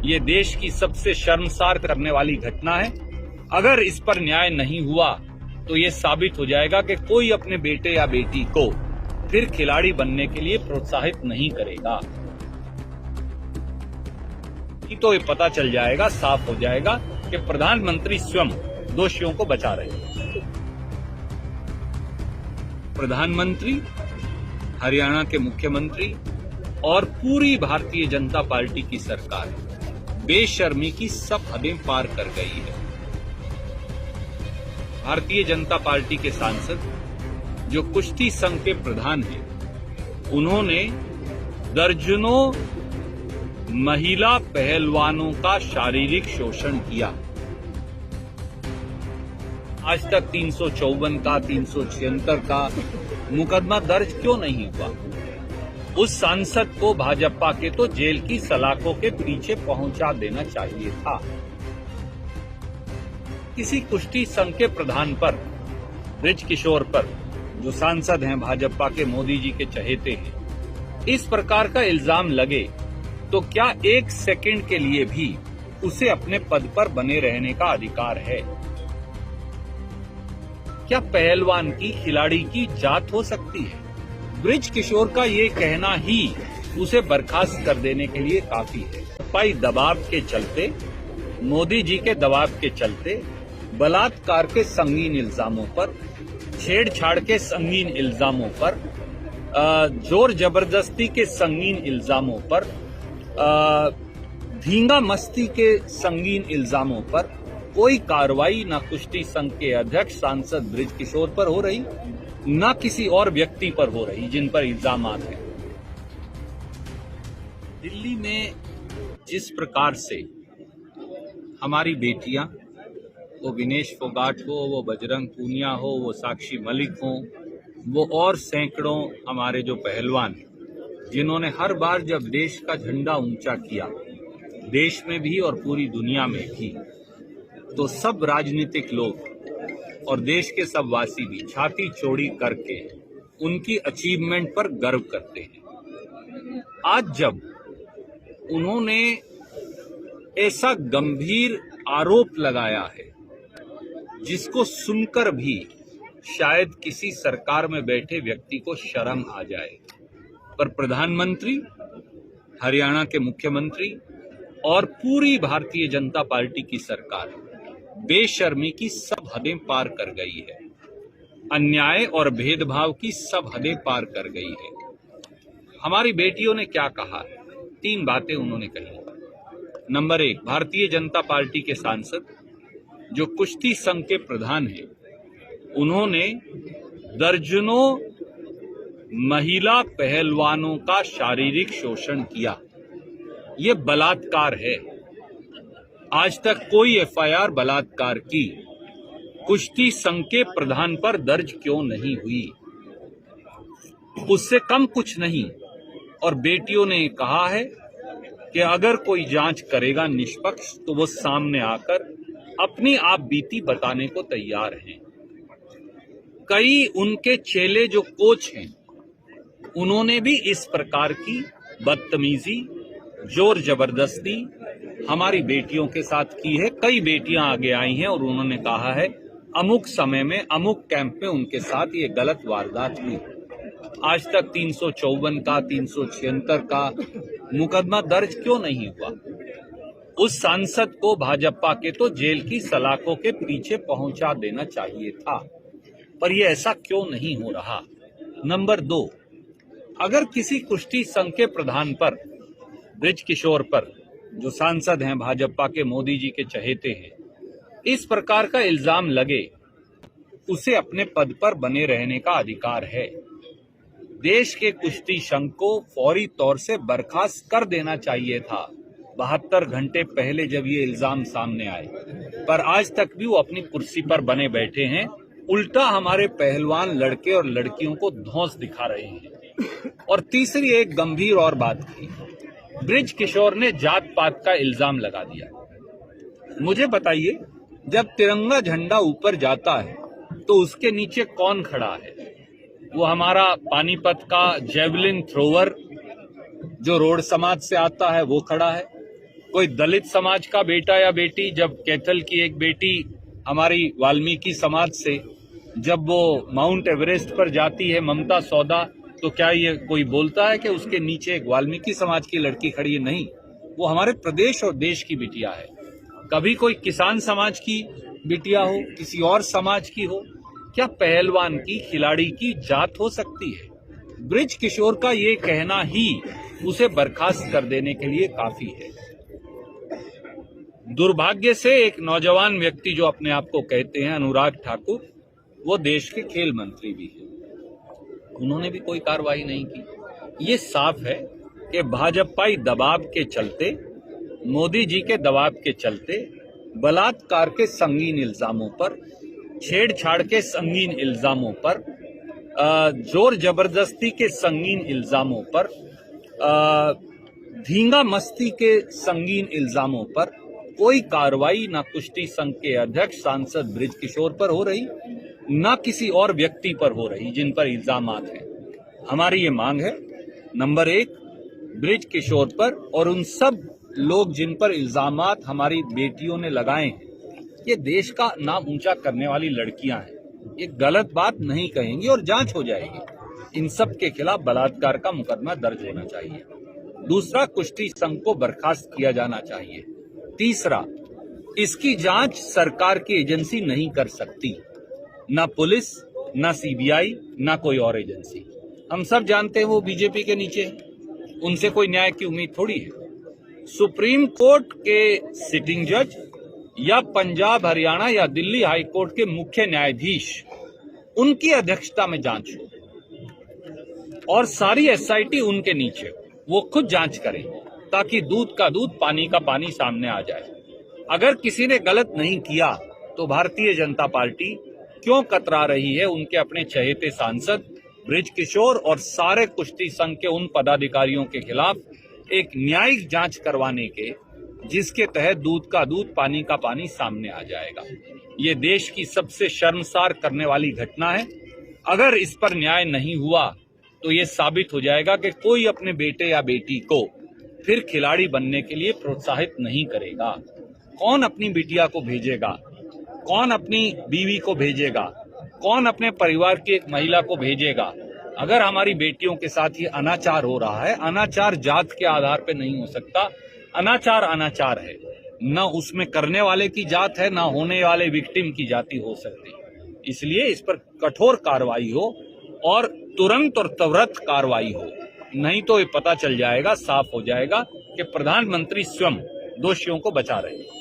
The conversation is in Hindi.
ये देश की सबसे शर्मसार करने वाली घटना है। अगर इस पर न्याय नहीं हुआ तो ये साबित हो जाएगा कि कोई अपने बेटे या बेटी को फिर खिलाड़ी बनने के लिए प्रोत्साहित नहीं करेगा। तो ये पता चल जाएगा, साफ हो जाएगा कि प्रधानमंत्री स्वयं दोषियों को बचा रहे हैं। प्रधानमंत्री, हरियाणा के मुख्यमंत्री और पूरी भारतीय जनता पार्टी की सरकार बेशर्मी की सब हदें पार कर गई है। भारतीय जनता पार्टी के सांसद जो कुश्ती संघ के प्रधान हैं, उन्होंने दर्जनों महिला पहलवानों का शारीरिक शोषण किया। आज तक 354 का, 376 का मुकदमा दर्ज क्यों नहीं हुआ? उस सांसद को भाजपा के तो जेल की सलाखों के पीछे पहुंचा देना चाहिए था। किसी कुश्ती संघ के प्रधान पर, ब्रिज किशोर पर, जो सांसद हैं भाजपा के, मोदी जी के चहेते हैं, इस प्रकार का इल्जाम लगे तो क्या एक सेकंड के लिए भी उसे अपने पद पर बने रहने का अधिकार है? क्या पहलवान की, खिलाड़ी की जात हो सकती है? ब्रिज किशोर का ये कहना ही उसे बर्खास्त कर देने के लिए काफी है। भाई दबाव के चलते, मोदी जी के दबाव के चलते, बलात्कार के संगीन इल्जामों पर, छेड़छाड़ के संगीन इल्जामों पर, जोर जबरदस्ती के संगीन इल्जामों पर, धींगा मस्ती के संगीन इल्जामों पर कोई कार्रवाई न कुश्ती संघ के अध्यक्ष सांसद ब्रिज किशोर पर हो रही, न किसी और व्यक्ति पर हो रही जिन पर इल्जामात हैं। दिल्ली में जिस प्रकार से हमारी बेटियां, वो विनेश फोगाट हो, वो बजरंग पूनिया हो, वो साक्षी मलिक हो, वो और सैकड़ों हमारे जो पहलवान, जिन्होंने हर बार जब देश का झंडा ऊंचा किया, देश में भी और पूरी दुनिया में भी, तो सब राजनीतिक लोग और देश के सब वासी भी छाती चौड़ी करके उनकी अचीवमेंट पर गर्व करते हैं। आज जब उन्होंने ऐसा गंभीर आरोप लगाया है जिसको सुनकर भी शायद किसी सरकार में बैठे व्यक्ति को शर्म आ जाए, पर प्रधानमंत्री, हरियाणा के मुख्यमंत्री और पूरी भारतीय जनता पार्टी की सरकार बेशर्मी की सब हदें पार कर गई है। अन्याय और भेदभाव की सब हदें पार कर गई है। हमारी बेटियों ने क्या कहा? 3 बातें उन्होंने कही। नंबर 1, भारतीय जनता पार्टी के सांसद जो कुश्ती संघ के प्रधान हैं, उन्होंने दर्जनों महिला पहलवानों का शारीरिक शोषण किया। ये बलात्कार है। आज तक कोई एफआईआर बलात्कार की कुश्ती संघ के प्रधान पर दर्ज क्यों नहीं हुई? उससे कम कुछ नहीं। और बेटियों ने कहा है कि अगर कोई जांच करेगा निष्पक्ष तो वो सामने आकर अपनी आप बीती बताने को तैयार हैं। कई उनके चेले जो कोच हैं, उन्होंने भी इस प्रकार की बदतमीजी, जोर जबरदस्ती हमारी बेटियों के साथ की है। कई बेटियां आगे आई हैं और उन्होंने कहा है अमुक समय में, अमुक कैंप में उनके साथ ये गलत वारदात हुई। आज तक 354 का, 376 का मुकदमा दर्ज क्यों नहीं हुआ? उस सांसद को भाजपा के तो जेल की सलाखों के पीछे पहुंचा देना चाहिए था, पर यह ऐसा क्यों नहीं हो रहा? नंबर 2, अगर किसी कुश्ती संघ के प्रधान पर, ब्रिज किशोर पर, जो सांसद हैं भाजपा के, मोदी जी के चहेते हैं, इस प्रकार का इल्जाम लगे, उसे अपने पद पर बने रहने का अधिकार है। देश के कुश्ती संघ को फौरी तौर से बर्खास्त कर देना चाहिए था 72 घंटे पहले जब ये इल्जाम सामने आए, पर आज तक भी वो अपनी कुर्सी पर बने बैठे हैं। उल्टा हमारे पहलवान लड़के और लड़कियों को धौंस दिखा रहे हैं। और तीसरी एक गंभीर और बात की, ब्रिज किशोर ने जात पात का इल्जाम लगा दिया। मुझे बताइए, जब तिरंगा झंडा ऊपर जाता है तो उसके नीचे कौन खड़ा है? वो हमारा पानीपत का जेवलिन थ्रोवर जो रोड समाज से आता है वो खड़ा है, कोई दलित समाज का बेटा या बेटी, जब कैथल की एक बेटी हमारी वाल्मीकि समाज से जब वो माउंट एवरेस्ट पर जाती है, ममता सौदा, तो क्या ये कोई बोलता है कि उसके नीचे एक वाल्मीकि समाज की लड़की खड़ी है? नहीं, वो हमारे प्रदेश और देश की बिटिया है। कभी कोई किसान समाज की बिटिया हो, किसी और समाज की हो, क्या पहलवान की, खिलाड़ी की जात हो सकती है? ब्रिज किशोर का ये कहना ही उसे बर्खास्त कर देने के लिए काफी है। दुर्भाग्य से एक नौजवान व्यक्ति जो अपने आप को कहते हैं अनुराग ठाकुर, वो देश के खेल मंत्री भी हैं, उन्होंने भी कोई कार्रवाई नहीं की। ये साफ है कि भाजपाई दबाव के चलते, मोदी जी के दबाव के चलते, बलात्कार के संगीन इल्जामों पर, छेड़छाड़ के संगीन इल्जामों पर, जोर जबरदस्ती के संगीन इल्जामों पर, धींगा मस्ती के संगीन इल्जामों पर कोई कार्रवाई ना कुश्ती संघ के अध्यक्ष सांसद ब्रिज किशोर पर हो रही, ना किसी और व्यक्ति पर हो रही जिन पर इल्जामात हैं। हमारी ये मांग है, नंबर 1, ब्रिज किशोर पर और उन सब लोग जिन पर इल्जामात हमारी बेटियों ने लगाए हैं, ये देश का नाम ऊंचा करने वाली लड़कियां हैं, ये गलत बात नहीं कहेंगी और जांच हो जाएगी। इन सब के खिलाफ बलात्कार का मुकदमा दर्ज होना चाहिए। दूसरा, कुश्ती संघ को बर्खास्त किया जाना चाहिए। तीसरा, इसकी जांच सरकार की एजेंसी नहीं कर सकती, ना पुलिस, ना सीबीआई, ना कोई और एजेंसी। हम सब जानते हैं वो बीजेपी के नीचे हैं, उनसे कोई न्याय की उम्मीद थोड़ी है। सुप्रीम कोर्ट के सिटिंग जज या पंजाब, हरियाणा या दिल्ली हाई कोर्ट के मुख्य न्यायाधीश, उनकी अध्यक्षता में जांच हो और सारी एसआईटी उनके नीचे हो, वो खुद जांच करें ताकि दूध का दूध, पानी का पानी सामने आ जाए। अगर किसी ने गलत नहीं किया तो भारतीय जनता पार्टी क्यों कतरा रही है उनके अपने चहेते सांसद ब्रिज किशोर और सारे कुश्ती संघ के उन पदाधिकारियों के खिलाफ एक न्यायिक जांच करवाने के, जिसके तहत दूध का दूध, पानी का पानी सामने आ जाएगा। ये देश की सबसे शर्मसार करने वाली घटना है। अगर इस पर न्याय नहीं हुआ तो ये साबित हो जाएगा कि कोई अपने बेटे या बेटी को फिर खिलाड़ी बनने के लिए प्रोत्साहित नहीं करेगा। कौन अपनी बिटिया को भेजेगा? कौन अपनी बीवी को भेजेगा? कौन अपने परिवार की एक महिला को भेजेगा? अगर हमारी बेटियों के साथ ये अनाचार हो रहा है, अनाचार जात के आधार पे नहीं हो सकता, अनाचार अनाचार है, न उसमें करने वाले की जात है, न होने वाले विक्टिम की जाति हो सकती। इसलिए इस पर कठोर कार्रवाई हो और तुरंत और त्वरित कार्रवाई हो, नहीं तो ये पता चल जाएगा, साफ हो जाएगा कि प्रधानमंत्री स्वयं दोषियों को बचा रहे हैं।